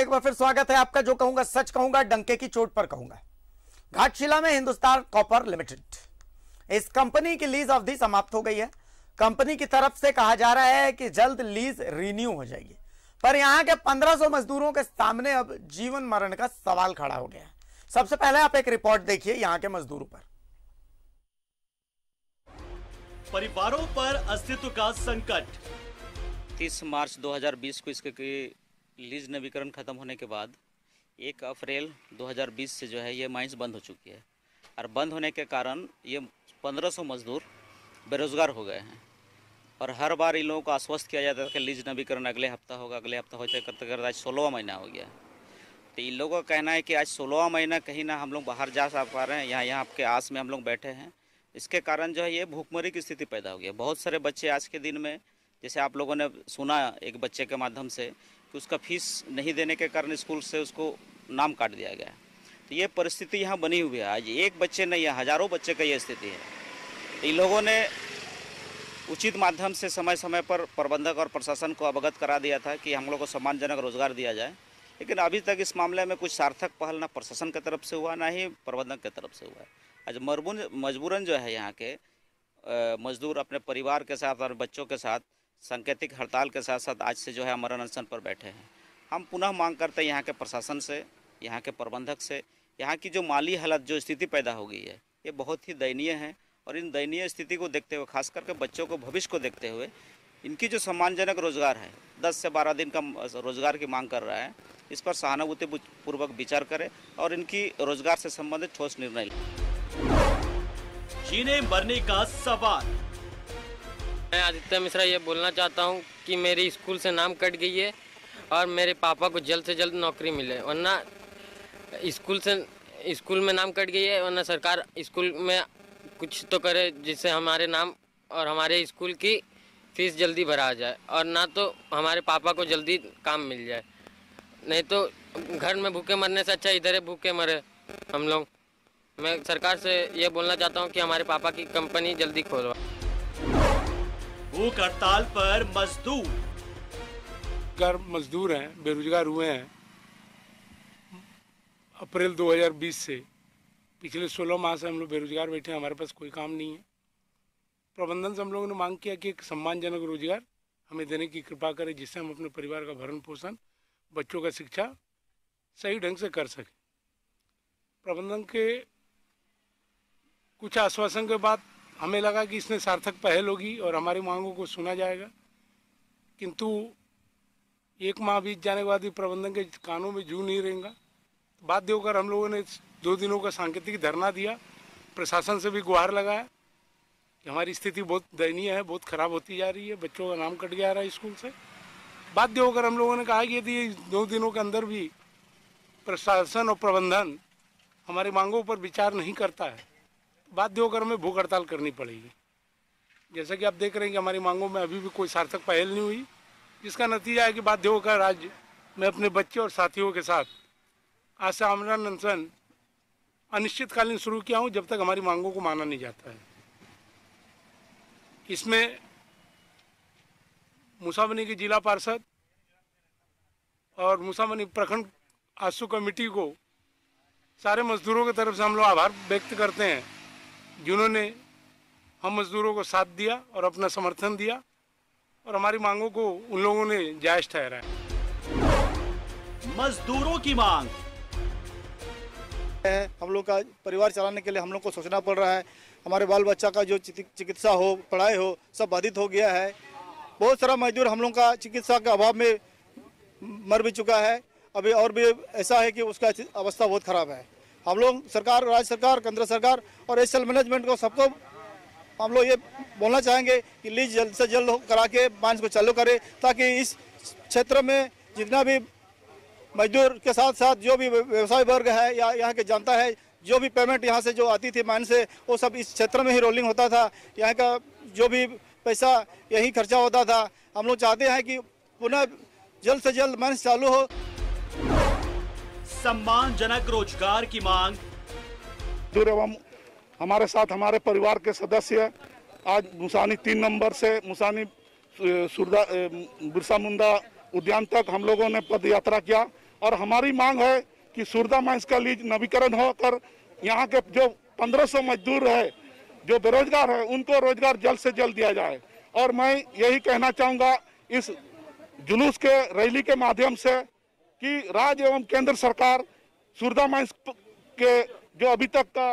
एक बार फिर स्वागत है आपका। जो कहूंगा सच कहूंगा, डंके की चोट पर कहूंगा। घाटशिला में हिंदुस्तान कॉपर लिमिटेड, इस कंपनी की लीज अवधि समाप्त हो गई है। कंपनी की तरफ से कहा जा रहा है कि जल्द लीज रिन्यू हो जाएगी, पर यहां के 1500 मजदूरों के सामने अब जीवन मरण का सवाल खड़ा हो गया है। सबसे पहले आप एक रिपोर्ट देखिए यहां के मजदूरों पर। परिवारों पर अस्तित्व का संकट। 30 मार्च 2020 को इसके लीज नवीकरण खत्म होने के बाद 1 अप्रैल 2020 से जो है ये माइंस बंद हो चुकी है, और बंद होने के कारण ये 1500 मजदूर बेरोजगार हो गए हैं। और हर बार इन लोगों को आश्वस्त किया जाता है कि लीज नवीकरण अगले हफ्ता होगा, अगले हफ्ता होते करते करते आज 16वां महीना हो गया। तो इन लोगों का कहना है कि आज 16वां महीना कहीं ना हम लोग बाहर जा पा रहे हैं, यहाँ आपके आस में हम लोग बैठे हैं। इसके कारण जो है ये भूखमरी की स्थिति पैदा हो गई है। बहुत सारे बच्चे आज के दिन में, जैसे आप लोगों ने सुना एक बच्चे के माध्यम से कि उसका फीस नहीं देने के कारण स्कूल से उसको नाम काट दिया गया। तो ये परिस्थिति यहाँ बनी हुई है। आज एक बच्चे नहीं है, हज़ारों बच्चे का ये स्थिति है। तो इन लोगों ने उचित माध्यम से समय समय पर प्रबंधक और प्रशासन को अवगत करा दिया था कि हम लोग को सम्मानजनक रोजगार दिया जाए, लेकिन अभी तक इस मामले में कुछ सार्थक पहल ना प्रशासन की तरफ से हुआ, ना ही प्रबंधक की तरफ से हुआ है। आज मजबूरन जो है यहाँ के मजदूर अपने परिवार के साथ और बच्चों के साथ सांकेतिक हड़ताल के साथ साथ आज से जो है अमरण अनशन पर बैठे हैं। हम पुनः मांग करते हैं यहाँ के प्रशासन से, यहाँ के प्रबंधक से, यहाँ की जो माली हालत, जो स्थिति पैदा हो गई है, ये बहुत ही दयनीय है। और इन दयनीय स्थिति को देखते हुए, खास करके बच्चों को भविष्य को देखते हुए, इनकी जो सम्मानजनक रोजगार है, 10 से 12 दिन का रोजगार की मांग कर रहा है, इस पर सहानुभूतिपूर्वक विचार करें और इनकी रोजगार से संबंधित ठोस निर्णय लें। जीने मरने का सवाल। मैं आदित्य मिश्रा ये बोलना चाहता हूँ कि मेरी स्कूल से नाम कट गई है और मेरे पापा को जल्द से जल्द नौकरी मिले, वरना स्कूल में नाम कट गई है, वरना सरकार स्कूल में कुछ तो करे जिससे हमारे नाम और हमारे स्कूल की फीस जल्दी भरा जाए, और ना तो हमारे पापा को जल्दी काम मिल जाए। नहीं तो घर में भूखे मरने से अच्छा इधर भूखे मरे हम लोग। मैं सरकार से ये बोलना चाहता हूँ कि हमारे पापा की कंपनी जल्दी खोलवा। भूख हड़ताल पर मजदूर हैं, बेरोजगार हुए हैं अप्रैल 2020 से। पिछले 16 माह से हम लोग बेरोजगार बैठे हैं, हमारे पास कोई काम नहीं है। प्रबंधन से हम लोगों ने मांग किया कि एक सम्मानजनक रोजगार हमें देने की कृपा करें, जिससे हम अपने परिवार का भरण पोषण, बच्चों का शिक्षा सही ढंग से कर सकें। प्रबंधन के कुछ आश्वासन के बाद हमें लगा कि इसमें सार्थक पहल होगी और हमारी मांगों को सुना जाएगा, किंतु 1 माह बीत जाने के बाद भी प्रबंधन के कानों में जू नहीं रहेगा। बाध्य होकर हम लोगों ने 2 दिनों का सांकेतिक धरना दिया, प्रशासन से भी गुहार लगाया कि हमारी स्थिति बहुत दयनीय है, बहुत खराब होती जा रही है, बच्चों का नाम कट जा रहा है स्कूल से। बाध्य होकर हम लोगों ने कहा कि यदि 2 दिनों के अंदर भी प्रशासन और प्रबंधन हमारी मांगों पर विचार नहीं करता है, बाध्य होकर हमें भूख हड़ताल करनी पड़ेगी। जैसा कि आप देख रहे हैं कि हमारी मांगों में अभी भी कोई सार्थक पहल नहीं हुई, जिसका नतीजा है कि बाध्य होकर आज मैं अपने बच्चे और साथियों के साथ आज से आमरण अनशन अनिश्चितकालीन शुरू किया हूं, जब तक हमारी मांगों को माना नहीं जाता है। इसमें मूसाबनी के जिला पार्षद और मूसाबनी प्रखंड आशु कमेटी को, सारे मजदूरों की तरफ से हम लोग आभार व्यक्त करते हैं, जिन्होंने हम मजदूरों को साथ दिया और अपना समर्थन दिया और हमारी मांगों को उन लोगों ने जायज ठहराया। मजदूरों की मांग है, हम लोग का परिवार चलाने के लिए हम लोग को सोचना पड़ रहा है। हमारे बाल बच्चा का जो चिकित्सा हो, पढ़ाई हो, सब बाधित हो गया है। बहुत सारा मजदूर हम लोग का चिकित्सा के अभाव में मर भी चुका है। अभी और भी ऐसा है कि उसका अवस्था बहुत खराब है। हम लोग सरकार, राज्य सरकार, केंद्र सरकार और एसएल मैनेजमेंट को, सबको हम लोग ये बोलना चाहेंगे कि लीज जल्द से जल्द करा के माइंस को चालू करे, ताकि इस क्षेत्र में जितना भी मजदूर के साथ साथ जो भी व्यवसाय वर्ग है या यहाँ के जनता है, जो भी पेमेंट यहाँ से जो आती थी माइंस से, वो सब इस क्षेत्र में ही रोलिंग होता था। यहाँ का जो भी पैसा यही खर्चा होता था। हम लोग चाहते हैं कि पुनः जल्द से जल्द माइंस चालू हो। सम्मानजनक रोजगार की मांग। एवं हमारे साथ हमारे परिवार के सदस्य आज मुसानी 3 नंबर से मुसानी बिरसा मुंडा उद्यान तक हम लोगों ने पद यात्रा किया और हमारी मांग है कि सूरदाय माइंस का लीज नवीकरण होकर यहाँ के जो 1500 मजदूर है जो बेरोजगार है उनको रोजगार जल्द से जल्द दिया जाए। और मैं यही कहना चाहूँगा इस जुलूस के रैली के माध्यम से कि राज्य एवं केंद्र सरकार सूरदाय माइंस के जो अभी तक का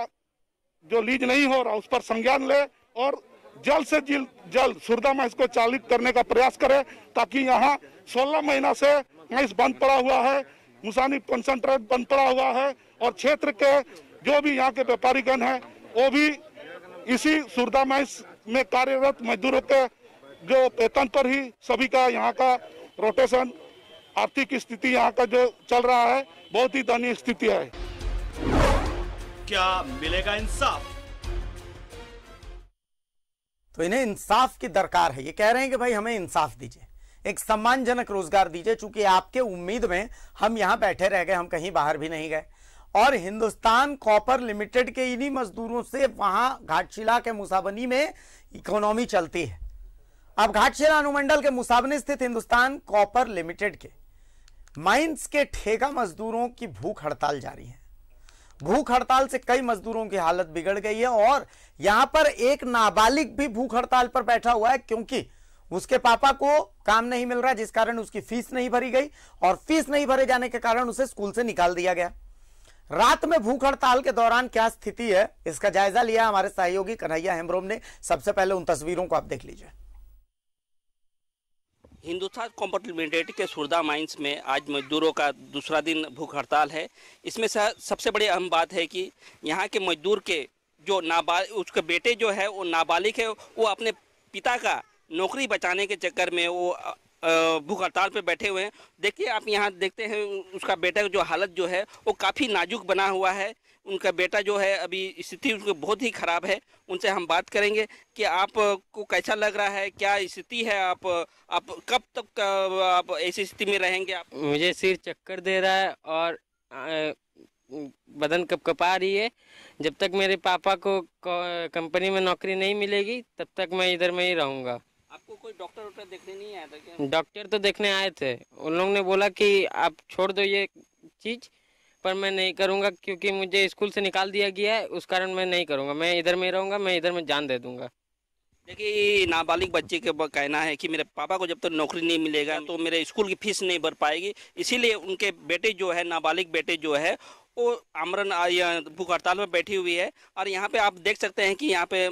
जो लीज नहीं हो रहा उस पर संज्ञान ले और जल्द से जल्द सूरदाय माइंस को चालित करने का प्रयास करे, ताकि यहाँ 16 महीना से माइंस बंद पड़ा हुआ है, मुसानी कंसंट्रेट बंद पड़ा हुआ है और क्षेत्र के जो भी यहाँ के व्यापारीगण हैं वो भी इसी सूरदाय माइंस में कार्यरत मजदूरों के जो वेतन पर ही सभी का यहाँ का रोटेशन, आर्थिक स्थिति यहाँ का जो चल रहा है बहुत ही दयनीय स्थिति है। क्या मिलेगा इंसाफ? तो इन्हें इंसाफ की दरकार है। ये कह रहे हैं कि भाई हमें इंसाफ दीजिए, एक सम्मानजनक रोजगार दीजिए, चूंकि आपके उम्मीद में हम यहां बैठे रह गए, हम कहीं बाहर भी नहीं गए। और हिंदुस्तान कॉपर लिमिटेड के इन्हीं मजदूरों से वहां घाटशिला के मुसाबनी में इकोनॉमी चलती है। अब घाटशिला अनुमंडल के मुसाबनी स्थित हिंदुस्तान कॉपर लिमिटेड के माइंस के ठेका मजदूरों की भूख हड़ताल जारी है। भूख हड़ताल से कई मजदूरों की हालत बिगड़ गई है और यहां पर एक नाबालिग भी भूख हड़ताल पर बैठा हुआ है, क्योंकि उसके पापा को काम नहीं मिल रहा, जिस कारण उसकी फीस नहीं भरी गई और फीस नहीं भरे जाने के कारण उसे स्कूल से निकाल दिया गया। रात में भूख हड़ताल के दौरान क्या स्थिति है, इसका जायजा लिया हमारे सहयोगी कन्हैया हेम्ब्रोम ने। सबसे पहले उन तस्वीरों को आप देख लीजिए। हिंदुस्तान कॉपर लिमिटेड के सूरदाय माइंस में आज मजदूरों का दूसरा दिन भूख हड़ताल है। इसमें सबसे बड़ी अहम बात है कि यहाँ के मजदूर के जो उसके बेटे जो है वो नाबालिग है, वो अपने पिता का नौकरी बचाने के चक्कर में वो भूख हड़ताल पे बैठे हुए हैं। देखिए आप यहाँ देखते हैं उसका बेटा जो हालत जो है वो काफ़ी नाजुक बना हुआ है। उनका बेटा जो है अभी स्थिति उसकी बहुत ही ख़राब है। उनसे हम बात करेंगे कि आपको कैसा लग रहा है, क्या स्थिति है, आप कब तक आप ऐसी स्थिति में रहेंगे? आप मुझे सिर चक्कर दे रहा है और बदन कपकपा रही है। जब तक मेरे पापा को कंपनी में नौकरी नहीं मिलेगी तब तक मैं इधर में ही रहूँगा। आपको कोई डॉक्टर देखने नहीं आया था क्या? डॉक्टर तो देखने आए थे, उन लोगों ने बोला कि आप छोड़ दो ये चीज़, पर मैं नहीं करूँगा क्योंकि मुझे स्कूल से निकाल दिया गया है, उस कारण मैं नहीं करूँगा। मैं इधर में रहूँगा, मैं इधर में जान दे दूँगा। देखिए नाबालिग बच्चे का कहना है कि मेरे पापा को जब तक नौकरी नहीं मिलेगा तो मेरे स्कूल की फीस नहीं भर पाएगी, इसीलिए उनके बेटे जो है नाबालिग बेटे जो है वो आमरण भूख हड़ताल में बैठी हुई है। और यहाँ पे आप देख सकते हैं कि यहाँ पे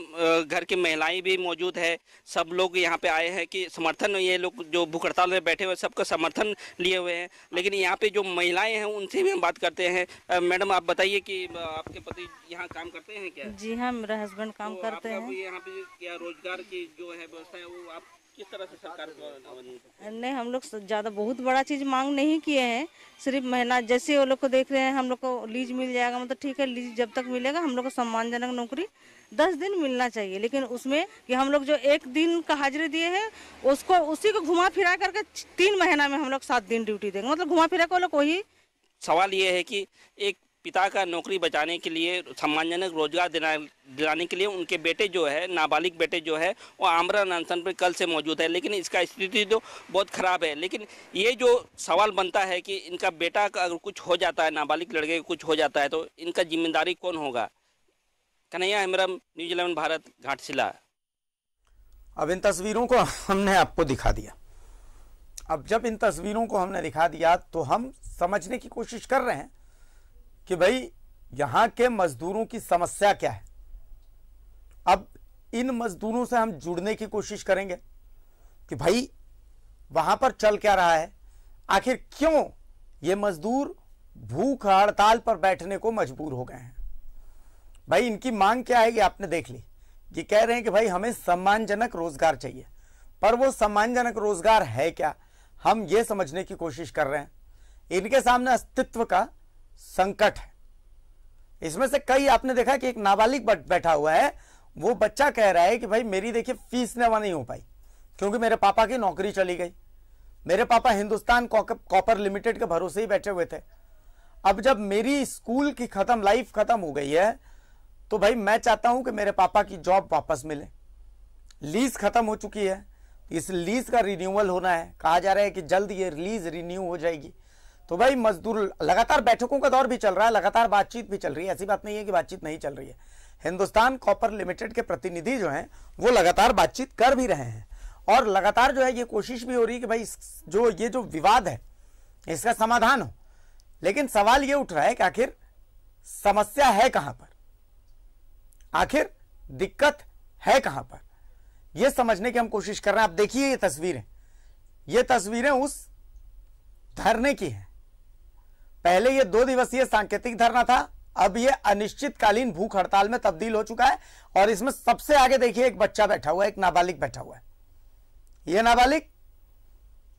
घर की महिलाएं भी मौजूद है। सब लोग यहाँ पे आए हैं कि समर्थन, ये लोग जो भूख हड़ताल में बैठे हुए सबका समर्थन लिए हुए हैं। लेकिन यहाँ पे जो महिलाएं हैं उनसे भी हम बात करते हैं। मैडम आप बताइए कि आपके पति यहाँ काम करते हैं क्या? जी हाँ, मेरा हस्बैंड काम करते हैं। यहाँ पे क्या रोजगार की जो है व्यवस्था है वो आप किस तरह से सरकार को? नहीं, हम लोग ज़्यादा बहुत बड़ा चीज़ मांग नहीं किए हैं, सिर्फ महिला जैसे वो लोग को देख रहे हैं। हम लोग को लीज मिल जाएगा, मतलब ठीक है, लीज जब तक मिलेगा हम लोग को सम्मानजनक नौकरी 10 दिन मिलना चाहिए। लेकिन उसमें कि हम लोग जो 1 दिन का हाजिरी दिए हैं उसको उसी को घुमा फिरा करके 3 महीना में हम लोग 7 दिन ड्यूटी देंगे, मतलब घुमा फिरा को लोग वही। सवाल ये है कि एक पिता का नौकरी बचाने के लिए, सम्मानजनक रोजगार दिलाने के लिए उनके बेटे जो है, नाबालिग बेटे जो है वो आमरण अनशन पर कल से मौजूद है, लेकिन इसका स्थिति तो बहुत ख़राब है। लेकिन ये जो सवाल बनता है कि इनका बेटा का अगर कुछ हो जाता है, नाबालिग लड़के कुछ हो जाता है, तो इनका जिम्मेदारी कौन होगा? कन्हैया हेम्ब्रोम, न्यूज़ 11 भारत, घाटशिला। अब इन तस्वीरों को हमने आपको दिखा दिया। अब जब इन तस्वीरों को हमने दिखा दिया तो हम समझने की कोशिश कर रहे हैं कि भाई यहाँ के मजदूरों की समस्या क्या है। अब इन मजदूरों से हम जुड़ने की कोशिश करेंगे कि भाई वहां पर चल क्या रहा है, आखिर क्यों ये मजदूर भूख हड़ताल पर बैठने को मजबूर हो गए हैं। भाई इनकी मांग क्या है ये आपने देख ली। ये कह रहे हैं कि भाई हमें सम्मानजनक रोजगार चाहिए, पर वो सम्मानजनक रोजगार है क्या, हम ये समझने की कोशिश कर रहे हैं। इनके सामने अस्तित्व का संकट है। इसमें से कई आपने देखा कि एक नाबालिग बैठा हुआ है, वो बच्चा कह रहा है कि भाई मेरी देखिए फीस जमा नहीं हो पाई क्योंकि मेरे पापा की नौकरी चली गई। मेरे पापा हिंदुस्तान कॉपर लिमिटेड के भरोसे ही बैठे हुए थे। अब जब मेरी स्कूल की लाइफ खत्म हो गई है तो भाई मैं चाहता हूं कि मेरे पापा की जॉब वापस मिले। लीज खत्म हो चुकी है, इस लीज का रिन्यूअल होना है, कहा जा रहा है कि जल्द ये लीज रिन्यू हो जाएगी। तो भाई मजदूर, लगातार बैठकों का दौर भी चल रहा है, लगातार बातचीत भी चल रही है, ऐसी बात नहीं है कि बातचीत नहीं चल रही है। हिंदुस्तान कॉपर लिमिटेड के प्रतिनिधि जो हैं वो लगातार बातचीत कर भी रहे हैं और लगातार जो है ये कोशिश भी हो रही है कि भाई ये जो विवाद है इसका समाधान हो। लेकिन सवाल ये उठ रहा है कि आखिर समस्या है कहां पर, आखिर दिक्कत है कहां पर, यह समझने की हम कोशिश कर रहे हैं। आप देखिए ये तस्वीरें उस धरने की हैं। पहले ये 2 दिवसीय सांकेतिक धरना था, अब ये अनिश्चितकालीन भूख हड़ताल में तब्दील हो चुका है और इसमें सबसे आगे देखिए एक बच्चा बैठा हुआ है, एक नाबालिग बैठा हुआ है। ये नाबालिग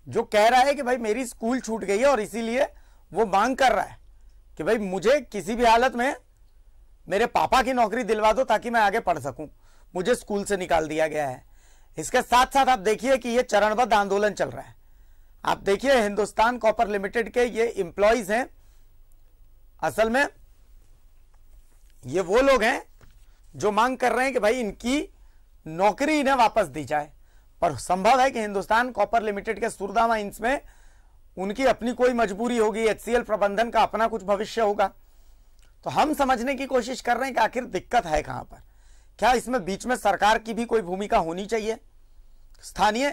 जो कह रहा है कि भाई मेरी स्कूल छूट गई है और इसीलिए वो मांग कर रहा है कि भाई मुझे किसी भी हालत में मेरे पापा की नौकरी दिलवा दो ताकि मैं आगे पढ़ सकूं, मुझे स्कूल से निकाल दिया गया है। इसके साथ साथ आप देखिए कि ये चरणबद्ध आंदोलन चल रहा है। आप देखिए हिंदुस्तान कॉपर लिमिटेड के ये एम्प्लॉइज हैं, असल में ये वो लोग हैं जो मांग कर रहे हैं कि भाई इनकी नौकरी इन्हें वापस दी जाए। पर संभव है कि हिंदुस्तान कॉपर लिमिटेड के सुरदा माइंस में उनकी अपनी कोई मजबूरी होगी, HCL प्रबंधन का अपना कुछ भविष्य होगा। तो हम समझने की कोशिश कर रहे हैं कि आखिर दिक्कत है कहां पर, क्या इसमें बीच में सरकार की भी कोई भूमिका होनी चाहिए, स्थानीय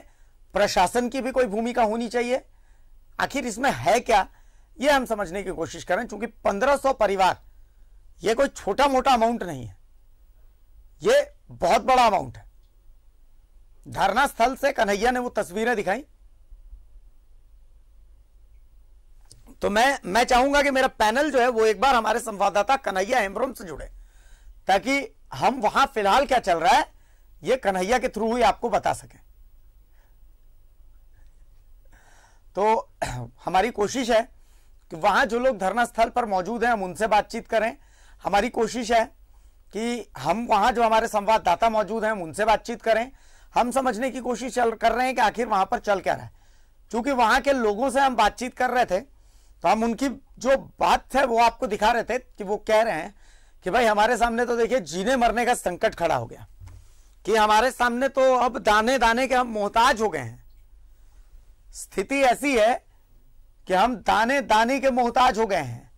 प्रशासन की भी कोई भूमिका होनी चाहिए, आखिर इसमें है क्या, यह हम समझने की कोशिश कर रहे हैं। क्योंकि 1500 परिवार यह कोई छोटा मोटा अमाउंट नहीं है, यह बहुत बड़ा अमाउंट है। धरना स्थल से कन्हैया ने वो तस्वीरें दिखाई, तो मैं चाहूंगा कि मेरा पैनल जो है वो एक बार हमारे संवाददाता कन्हैया हेम्ब्रोम से जुड़े ताकि हम वहां फिलहाल क्या चल रहा है ये कन्हैया के थ्रू ही आपको बता सकें। तो हमारी कोशिश है कि वहां जो लोग धरना स्थल पर मौजूद हैं हम उनसे बातचीत करें। हमारी कोशिश है कि हम वहां जो हमारे संवाददाता मौजूद हैं हम उनसे बातचीत करें। हम समझने की कोशिश कर रहे हैं कि आखिर वहां पर चल क्या रहा है। क्योंकि वहां के लोगों से हम बातचीत कर रहे थे तो हम उनकी जो बात है वो आपको दिखा रहे थे कि वो कह रहे हैं कि भाई हमारे सामने तो देखिए जीने मरने का संकट खड़ा हो गया, कि हमारे सामने तो अब दाने दाने के हम मोहताज हो गए हैं। स्थिति ऐसी है कि हम दाने दाने के मोहताज हो गए हैं।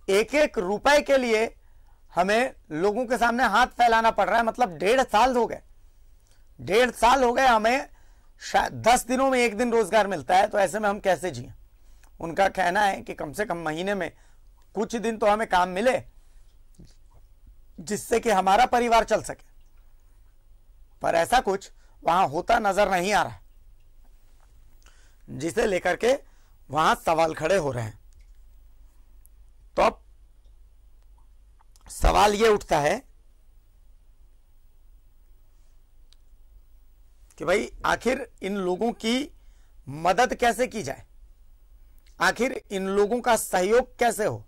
एक एक रुपए के लिए हमें लोगों के सामने हाथ फैलाना पड़ रहा है। मतलब 1.5 साल हो गए, 1.5 साल हो गए हमें 10 दिनों में 1 दिन रोजगार मिलता है, तो ऐसे में हम कैसे जिए। उनका कहना है कि कम से कम महीने में कुछ दिन तो हमें काम मिले जिससे कि हमारा परिवार चल सके, पर ऐसा कुछ वहां होता नजर नहीं आ रहा, जिसे लेकर के वहां सवाल खड़े हो रहे हैं। तो अब सवाल यह उठता है कि भाई आखिर इन लोगों की मदद कैसे की जाए, आखिर इन लोगों का सहयोग कैसे हो।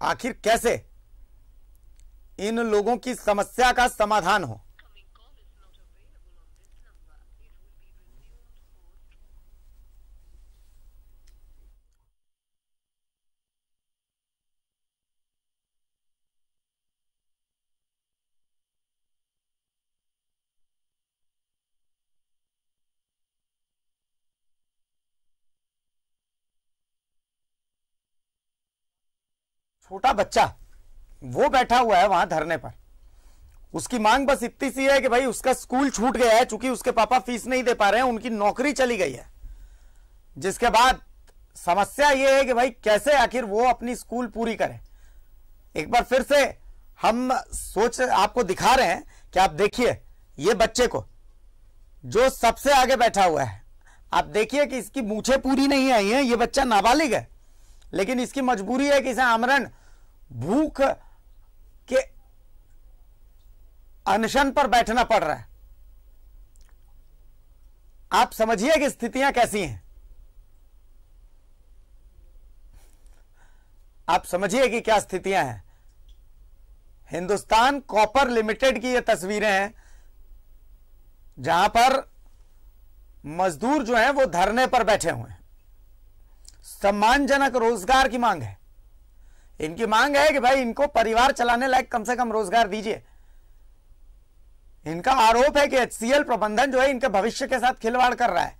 आखिर कैसे इन लोगों की समस्या का समाधान हो। छोटा बच्चा वो बैठा हुआ है वहां धरने पर, उसकी मांग बस इतनी सी है कि भाई उसका स्कूल छूट गया है, चूंकि उसके पापा फीस नहीं दे पा रहे हैं, उनकी नौकरी चली गई है। जिसके बाद समस्या ये है कि भाई कैसे आखिर वो अपनी स्कूल पूरी करे। एक बार फिर से हम आपको दिखा रहे हैं कि आप देखिए ये बच्चे को जो सबसे आगे बैठा हुआ है, आप देखिए कि इसकी मूछें पूरी नहीं आई हैं। ये बच्चा नाबालिग है लेकिन इसकी मजबूरी है कि इसे आमरण भूख के अनशन पर बैठना पड़ रहा है। आप समझिए कि स्थितियां कैसी हैं, आप समझिए कि क्या स्थितियां हैं। हिंदुस्तान कॉपर लिमिटेड की ये तस्वीरें हैं जहां पर मजदूर जो हैं वो धरने पर बैठे हुए हैं। सम्मानजनक रोजगार की मांग है। इनकी मांग है कि भाई इनको परिवार चलाने लायक कम से कम रोजगार दीजिए। इनका आरोप है कि HCL प्रबंधन जो है इनके भविष्य के साथ खिलवाड़ कर रहा है।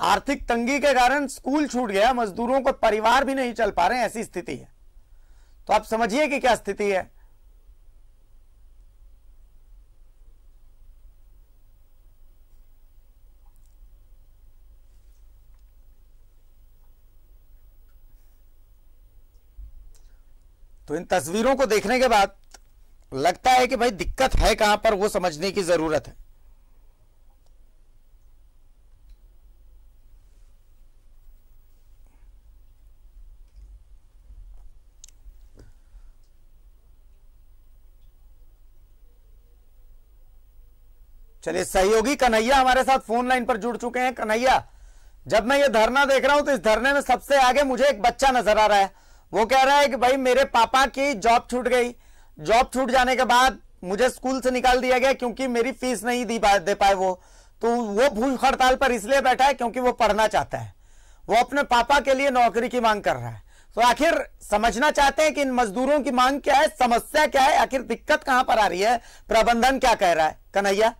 आर्थिक तंगी के कारण स्कूल छूट गया, मजदूरों को परिवार भी नहीं चल पा रहे हैं, ऐसी स्थिति है। तो आप समझिए कि क्या स्थिति है। तो इन तस्वीरों को देखने के बाद लगता है कि भाई दिक्कत है कहां पर, वो समझने की जरूरत है। चलिए, सहयोगी कन्हैया हमारे साथ फोन लाइन पर जुड़ चुके हैं। कन्हैया, जब मैं ये धरना देख रहा हूं तो इस धरने में सबसे आगे मुझे एक बच्चा नजर आ रहा है। वो कह रहा है कि भाई मेरे पापा की जॉब छूट गई, जॉब छूट जाने के बाद मुझे स्कूल से निकाल दिया गया क्योंकि मेरी फीस नहीं दे पाए वो। तो वो भूख हड़ताल पर इसलिए बैठा है क्योंकि वो पढ़ना चाहता है, वो अपने पापा के लिए नौकरी की मांग कर रहा है। तो आखिर समझना चाहते हैं कि इन मजदूरों की मांग क्या है, समस्या क्या है, आखिर दिक्कत कहां पर आ रही है, प्रबंधन क्या कह रहा है। कन्हैया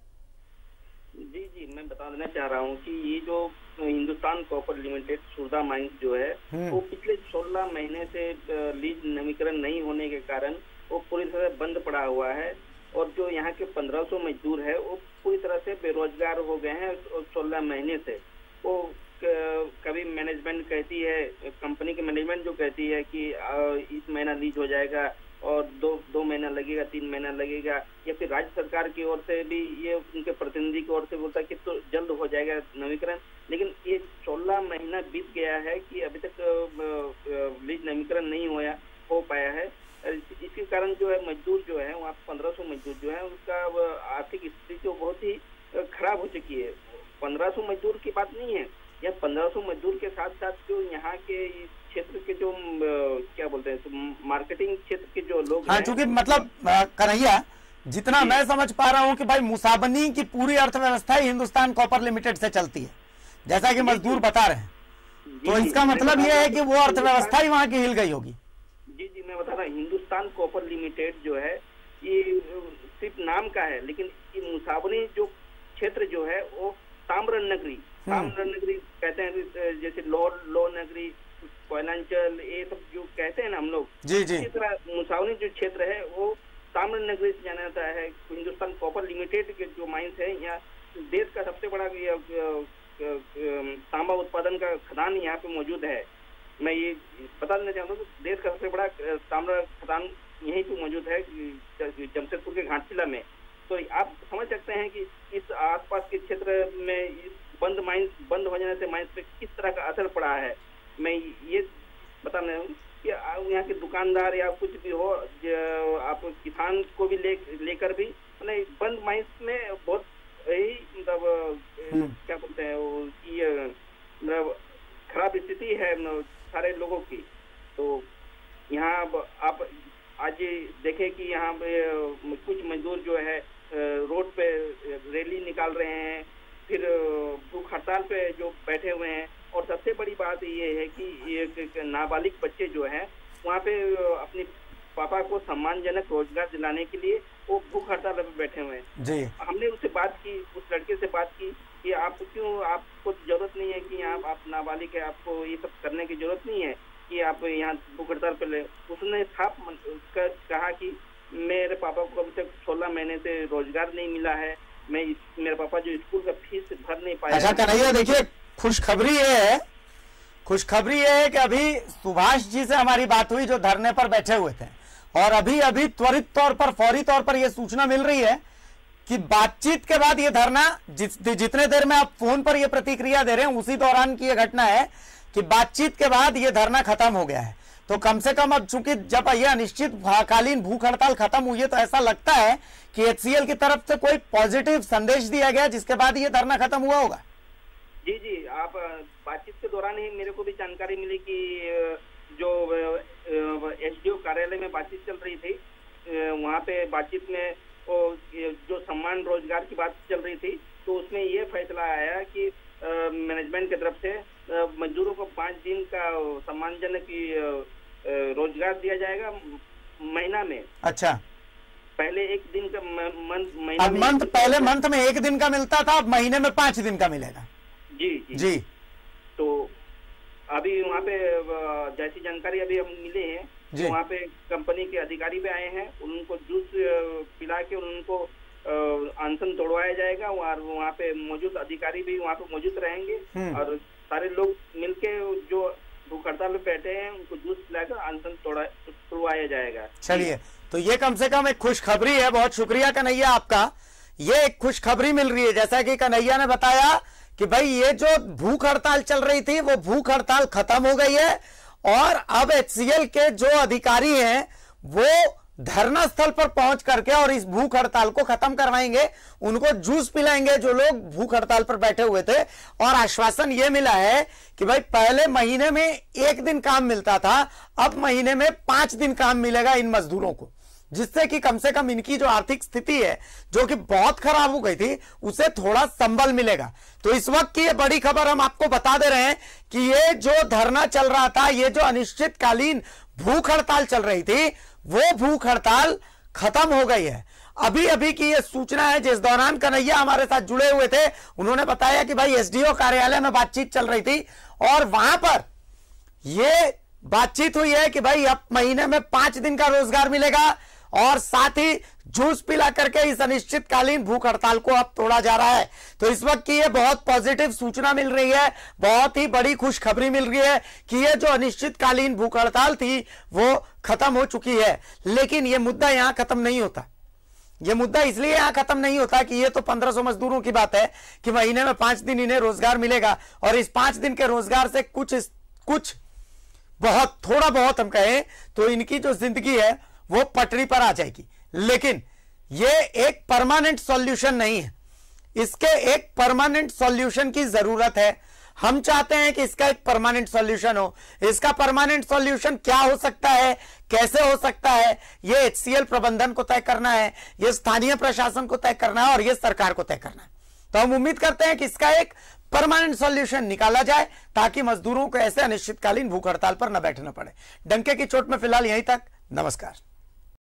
जी, मैं बता देना चाह रहा हूँ कि ये जो Hindustan copper limited Surda mines जो है वो पिछले 16 महीने से लीज नवीकरण नहीं होने के कारण वो पूरी तरह बंद पड़ा हुआ है। और जो यहाँ के 1500 मजदूर है वो पूरी तरह से बेरोजगार हो गए हैं 16 महीने से। वो कभी मैनेजमेंट कहती है, कंपनी की मैनेजमेंट जो कहती है कि इस महीना लीज हो जाएगा और दो महीना लगेगा, 3 महीना लगेगा, या फिर राज्य सरकार की ओर से भी ये उनके प्रतिनिधि की ओर से बोलता है कि तो जल्द हो जाएगा नवीकरण। लेकिन ये 16 महीना बीत गया है कि अभी तक लीज नवीकरण नहीं हो पाया है। इसके कारण जो है मजदूर जो है वहाँ 1500 मजदूर जो है उसका आर्थिक स्थिति जो बहुत ही खराब हो चुकी है। 1500 मजदूर की बात नहीं है, यह 1500 मजदूर के साथ साथ जो यहाँ के क्षेत्र के जो क्या बोलते हैं, तो मार्केटिंग क्षेत्र के जो लोग हाँ, चूंकि मतलब कन्हैया जितना मैं समझ पा रहा हूँ कि भाई मुसाबनी की पूरी अर्थव्यवस्था ही हिंदुस्तान कॉपर लिमिटेड से चलती है, जैसा कि मजदूर बता रहे हैं। तो इसका मतलब यह है कि वो अर्थव्यवस्था ही वहाँ की हिल गई होगी। जी, मैं बता रहा हूँ, हिंदुस्तान कॉपर लिमिटेड जो है ये सिर्फ नाम का है, लेकिन ये मुसाबनी जो क्षेत्र जो है वो ताम्र नगरी कहते हैं, जैसे लो नगरी, कोयलांचल, ये सब जो कहते हैं ना हम लोग, इसी तरह मुसावनी जो क्षेत्र है वो ताम्र नगरी से जाना जाता है। हिंदुस्तान कॉपर लिमिटेड के जो माइंस है, यहाँ देश का सबसे बड़ा तांबा उत्पादन का खदान यहाँ पे मौजूद है। मैं ये बता देना चाहता हूँ कि देश का सबसे बड़ा ताम्र खदान यहीं पे मौजूद है, जमशेदपुर के घाटशिला में। तो आप समझ सकते हैं कि इस आसपास के क्षेत्र में इस बंद हो जाने से माइंस पे किस तरह का असर पड़ा है। मैं ये बता रहा हूँ कि यहाँ के दुकानदार या कुछ भी हो, आप किसान को भी लेकर भी मतलब बंद माइंस में बहुत ही मतलब क्या बोलते हैं मतलब खराब स्थिति है सारे लोगों की। तो यहाँ आप आज देखें कि यहाँ पे कुछ मजदूर जो है रोड पे रैली निकाल रहे हैं, फिर भूख हड़ताल पे जो बैठे हुए हैं। और सबसे बड़ी बात ये है कि ये नाबालिग बच्चे जो हैं वहाँ पे अपने पापा को सम्मानजनक रोजगार दिलाने के लिए वो भूख हड़ताल पे बैठे हुए हैं। जी, हमने उससे बात की, उस लड़के से बात की कि आप क्यों, आपको जरूरत नहीं है कि आप नाबालिग है, आपको ये सब करने की जरूरत नहीं है कि आप यहाँ भूख हड़ताल पे ले। उसने साफ कहा कि मेरे पापा को अभी तक 16 महीने से रोजगार नहीं मिला है, मेरे पापा जो स्कूल का फीस भर नहीं पाया। अच्छा कन्हैया, देखिए खुशखबरी ये है कि अभी सुभाष जी से हमारी बात हुई जो धरने पर बैठे हुए थे, और अभी त्वरित तौर पर, फौरी तौर पर यह सूचना मिल रही है कि बातचीत के बाद ये धरना, जितने देर में आप फोन पर यह प्रतिक्रिया दे रहे हैं उसी दौरान की यह घटना है कि बातचीत के बाद ये धरना खत्म हो गया है। तो कम से कम अब चूंकि जब यह अनिश्चितकालीन भूख हड़ताल खत्म हुई है तो ऐसा लगता है कि HCL की तरफ से कोई पॉजिटिव संदेश दिया गया जिसके बाद ये धरना खत्म हुआ होगा। जी, आप बातचीत के दौरान ही मेरे को भी जानकारी मिली कि जो SDO कार्यालय में बातचीत चल रही थी, वहाँ पे बातचीत में जो सम्मान रोजगार की बात चल रही थी, तो उसमें ये फैसला आया कि मैनेजमेंट की तरफ से मजदूरों को 5 दिन का सम्मानजनक रोजगार दिया जाएगा महीना में। अच्छा। पहले एक दिन का महीना अब मंथ पहले मंथ में 1 दिन का मिलता था, अब महीने में 5 दिन का मिलेगा। जी जी जी। तो अभी वहाँ पे जैसी जानकारी अभी हम मिले हैं, तो वहाँ पे कंपनी के अधिकारी भी आए हैं, उनको जूस पिला के उनको अनशन तोड़वाया जाएगा। वहाँ पे मौजूद अधिकारी भी वहाँ पे मौजूद रहेंगे और सारे लोग मिलके जो भूख हड़ताल पे बैठे हैं उनको जूस पिलाकर अनशन तोड़वाया जाएगा। चलिए, तो ये कम से कम एक खुशखबरी है। बहुत शुक्रिया कन्हैया आपका, ये एक खुशखबरी मिल रही है। जैसा कि कन्हैया ने बताया कि भाई ये जो भूख हड़ताल चल रही थी वो भूख हड़ताल खत्म हो गई है और अब HCL के जो अधिकारी हैं वो धरना स्थल पर पहुंच करके और इस भूख हड़ताल को खत्म करवाएंगे, उनको जूस पिलाएंगे जो लोग भूख हड़ताल पर बैठे हुए थे। और आश्वासन ये मिला है कि भाई पहले महीने में 1 दिन काम मिलता था, अब महीने में 5 दिन काम मिलेगा इन मजदूरों को, जिससे कि कम से कम इनकी जो आर्थिक स्थिति है जो कि बहुत खराब हो गई थी उसे थोड़ा संबल मिलेगा। तो इस वक्त की ये बड़ी खबर हम आपको बता दे रहे हैं कि ये जो धरना चल रहा था, ये जो अनिश्चितकालीन भूख हड़ताल चल रही थी, वो भूख हड़ताल खत्म हो गई है। अभी अभी की ये सूचना है, जिस दौरान कन्हैया हमारे साथ जुड़े हुए थे उन्होंने बताया कि भाई SDO कार्यालय में बातचीत चल रही थी और वहां पर ये बातचीत हुई है कि भाई अब महीने में 5 दिन का रोजगार मिलेगा और साथ ही जूस पिला करके इस अनिश्चितकालीन भूख हड़ताल को अब तोड़ा जा रहा है। तो इस वक्त की ये बहुत पॉजिटिव सूचना मिल रही है, बहुत ही बड़ी खुशखबरी मिल रही है कि ये जो अनिश्चितकालीन भूख हड़ताल थी वो खत्म हो चुकी है। लेकिन ये मुद्दा यहां खत्म नहीं होता। ये मुद्दा इसलिए यहां खत्म नहीं होता कि ये तो 1500 मजदूरों की बात है कि महीने में 5 दिन इन्हें रोजगार मिलेगा और इस 5 दिन के रोजगार से कुछ बहुत थोड़ा बहुत हम कहें तो इनकी जो जिंदगी है वो पटरी पर आ जाएगी। लेकिन ये एक परमानेंट सॉल्यूशन नहीं है, इसके एक परमानेंट सॉल्यूशन की जरूरत है। हम चाहते हैं कि इसका एक परमानेंट सॉल्यूशन हो। इसका परमानेंट सॉल्यूशन क्या हो सकता है, कैसे हो सकता है, ये HCL प्रबंधन को तय करना है, ये स्थानीय प्रशासन को तय करना है और ये सरकार को तय करना है। तो हम उम्मीद करते हैं कि इसका एक परमानेंट सॉल्यूशन निकाला जाए ताकि मजदूरों को ऐसे अनिश्चितकालीन भूख हड़ताल पर न बैठना पड़े। डंके की चोट में फिलहाल यहीं तक। नमस्कार।